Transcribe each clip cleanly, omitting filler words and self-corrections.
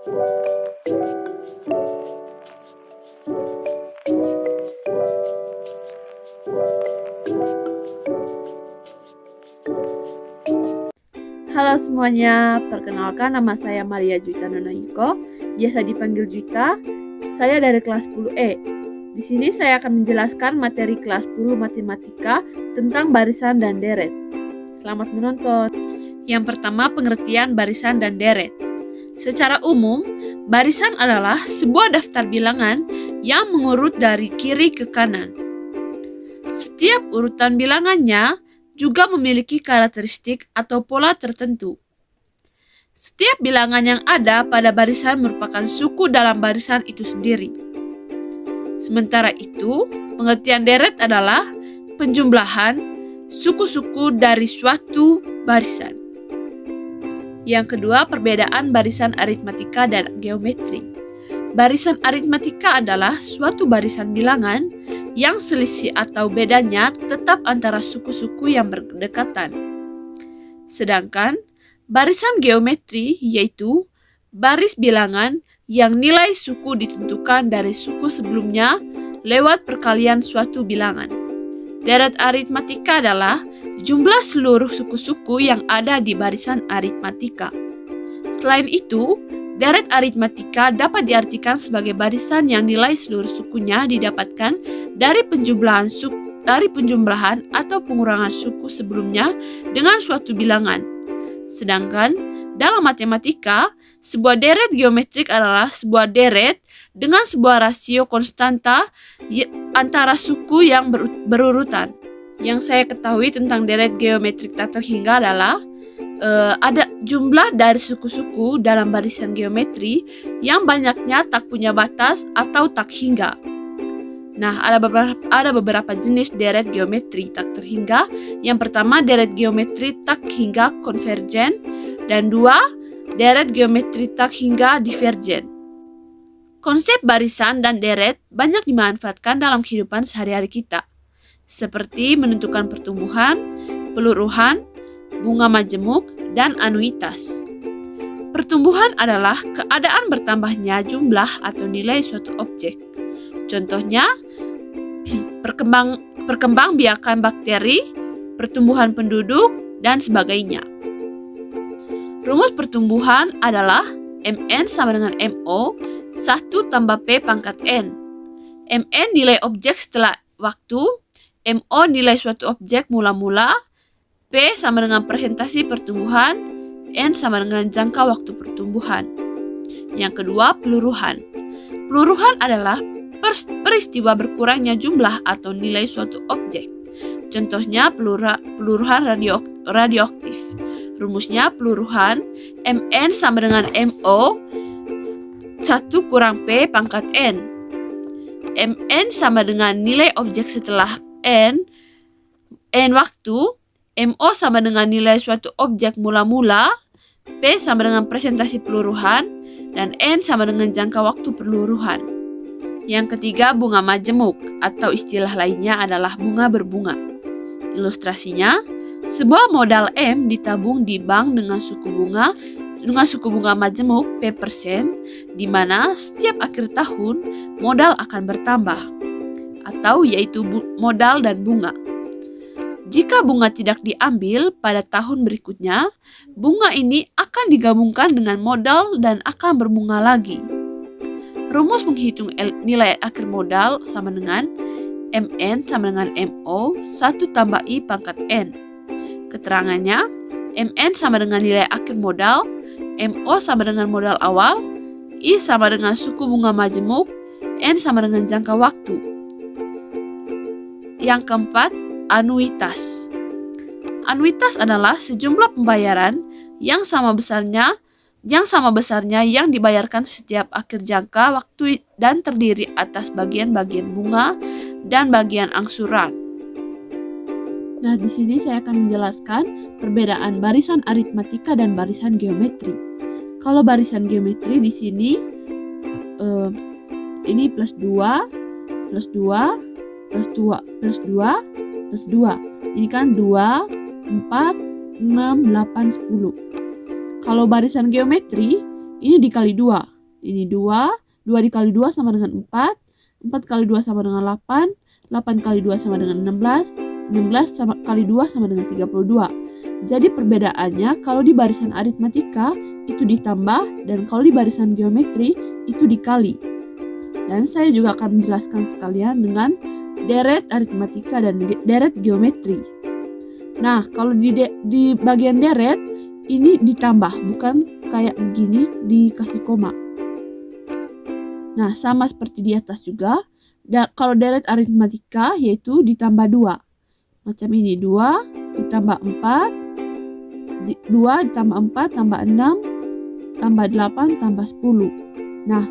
Halo semuanya, perkenalkan nama saya Maria Juita Nonaiko, biasa dipanggil Juita. Saya dari kelas 10E. Di sini saya akan menjelaskan materi kelas 10 matematika tentang barisan dan deret. Selamat menonton. Yang pertama, pengertian barisan dan deret. Secara umum, barisan adalah sebuah daftar bilangan yang mengurut dari kiri ke kanan. Setiap urutan bilangannya juga memiliki karakteristik atau pola tertentu. Setiap bilangan yang ada pada barisan merupakan suku dalam barisan itu sendiri. Sementara itu, pengertian deret adalah penjumlahan suku-suku dari suatu barisan. Yang kedua, perbedaan barisan aritmatika dan geometri. Barisan aritmatika adalah suatu barisan bilangan yang selisih atau bedanya tetap antara suku-suku yang berdekatan. Sedangkan barisan geometri yaitu baris bilangan yang nilai suku ditentukan dari suku sebelumnya lewat perkalian suatu bilangan. Deret aritmatika adalah jumlah seluruh suku-suku yang ada di barisan aritmatika. Selain itu, deret aritmatika dapat diartikan sebagai barisan yang nilai seluruh sukunya didapatkan dari penjumlahan atau pengurangan suku sebelumnya dengan suatu bilangan. Sedangkan dalam matematika, sebuah deret geometrik adalah sebuah deret dengan sebuah rasio konstanta antara suku yang berurutan. Yang saya ketahui tentang deret geometrik tak terhingga adalah ada jumlah dari suku-suku dalam barisan geometri yang banyaknya tak punya batas atau tak hingga. Nah, ada beberapa jenis deret geometri tak terhingga. Yang pertama, deret geometri tak hingga konvergen, dan dua, deret geometri tak hingga divergen. Konsep barisan dan deret banyak dimanfaatkan dalam kehidupan sehari-hari kita, seperti menentukan pertumbuhan, peluruhan, bunga majemuk, dan anuitas. Pertumbuhan adalah keadaan bertambahnya jumlah atau nilai suatu objek. Contohnya, perkembangbiakan bakteri, pertumbuhan penduduk, dan sebagainya. Rumus pertumbuhan adalah Mn sama dengan Mo 1 tambah P pangkat N. Mn nilai objek setelah waktu, Mo nilai suatu objek mula-mula, P sama dengan persentase pertumbuhan, N sama dengan jangka waktu pertumbuhan. Yang kedua, peluruhan. Peluruhan adalah peristiwa berkurangnya jumlah atau nilai suatu objek. Contohnya peluruhan radioaktif. Rumusnya peluruhan Mn sama dengan Mo 1 kurang P pangkat N. Mn sama dengan nilai objek setelah N waktu, Mo sama dengan nilai suatu objek mula-mula, P sama dengan presentasi peluruhan, dan N sama dengan jangka waktu peluruhan. Yang ketiga, bunga majemuk atau istilah lainnya adalah bunga berbunga. Ilustrasinya, sebuah modal M ditabung di bank dengan suku bunga majemuk P%, di mana setiap akhir tahun modal akan bertambah, atau yaitu modal dan bunga. Jika bunga tidak diambil pada tahun berikutnya, bunga ini akan digabungkan dengan modal dan akan berbunga lagi. Rumus menghitung nilai akhir modal sama dengan Mn sama dengan Mo 1 tambah I pangkat N. Keterangannya, Mn sama dengan nilai akhir modal, Mo sama dengan modal awal, I sama dengan suku bunga majemuk, N sama dengan jangka waktu. Yang keempat, anuitas. Anuitas adalah sejumlah pembayaran yang sama besarnya yang dibayarkan setiap akhir jangka waktu dan terdiri atas bagian-bagian bunga dan bagian angsuran. Nah, di sini saya akan menjelaskan perbedaan barisan aritmatika dan barisan geometri. Kalau barisan geometri di sini ini plus 2, plus 2, plus 2, plus 2, plus 2. Ini kan 2, 4, 6, 8, 10. Kalau barisan geometri, ini dikali 2. Ini 2, 2 dikali 2 sama dengan 4, 4 kali 2 sama dengan 8, 8 kali 2 sama dengan 16, 16 kali 2 sama dengan 32. Jadi perbedaannya kalau di barisan aritmatika itu ditambah dan kalau di barisan geometri itu dikali. Dan saya juga akan menjelaskan sekalian dengan deret aritmatika dan deret geometri. Nah, kalau di bagian deret ini ditambah, bukan kayak begini dikasih koma. Nah, sama seperti di atas juga. Kalau deret aritmatika yaitu ditambah 2. Macam ini 2 ditambah 4, 2 ditambah 4 tambah 6, tambah 8 tambah 10. Nah,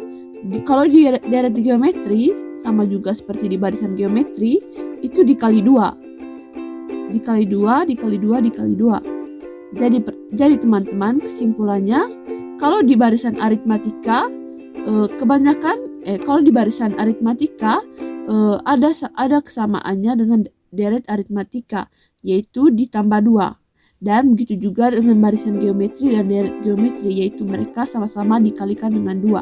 kalau di deret geometri sama juga seperti di barisan geometri itu dikali 2. Dikali 2, dikali 2, dikali 2. Jadi teman-teman, kesimpulannya kalau di barisan aritmatika kalau di barisan aritmatika ada kesamaannya dengan deret aritmatika yaitu ditambah 2. Dan begitu juga dengan barisan geometri dan deret geometri yaitu mereka sama-sama dikalikan dengan 2.